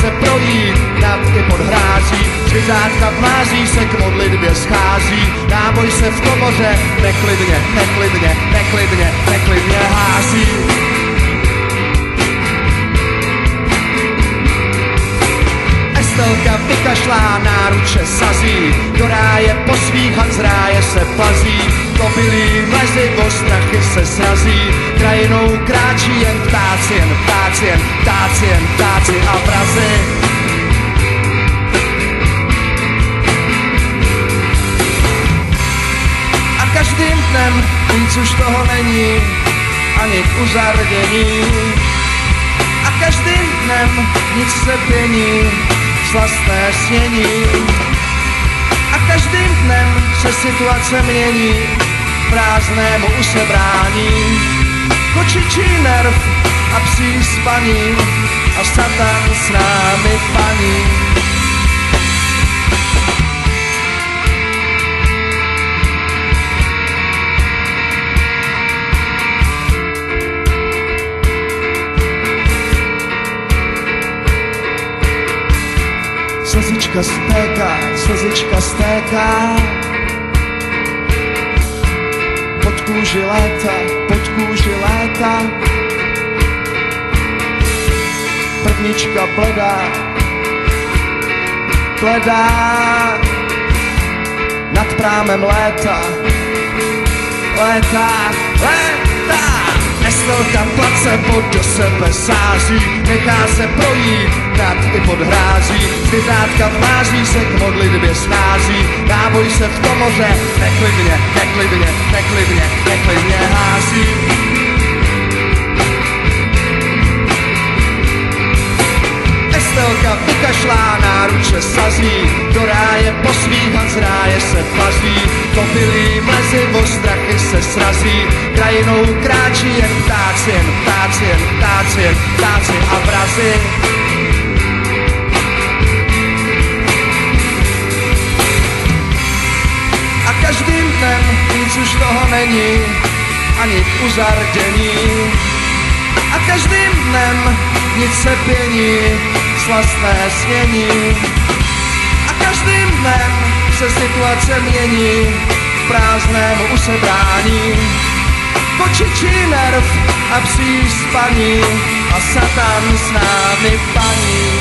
se projít nad i pod hrází, zvěřátka v mlází se k modlitbě schází, náboj se v komoře neklidně, neklidně, neklidně, neklidně hází. Estelka vykašlá, náruče sazí, do ráje po svých z ráje se plazí, kobylí mlezi o strachy se srazí, krajinou kráčí jen ptáci, jen ptáci, jen ptáci, jen ptáci a vrazy. A každým dnem víc už toho není, ani k uzardění. A každým dnem nic se pění, slastné snění. A každým dnem se situace mění, prázdnému usebrání, kočičí nerv a psí spaní a Satan s námi paní. Slzička stéká, slzička stéká, pod kůži léta, pod kůži léta. Prvnička bledá, bledá, nad prámem léta, léta, léta. Estelka place pod do sebe sází, nechá se projít nad i pod hrází, zvěřátka v mlází se k modlitbě schází, náboj se v komoře neklidně, neklidně, neklidně, neklidně hází. Estelka vykašlá, náruče sazí, do ráje po svých z ráje se plazí, kobylí mlezi o strachy se srazí, krajinou kráčí jen ptáci, jen ptáci, jen ptáci, jen ptáci a vrazy. A každým dnem víc už toho není, ani k uzardění. A každým dnem nic se pění, slastné snění. A každým dnem se situace mění, prázdnému usebrání, kočičí nerv a psí spaní a Satan s námi paní.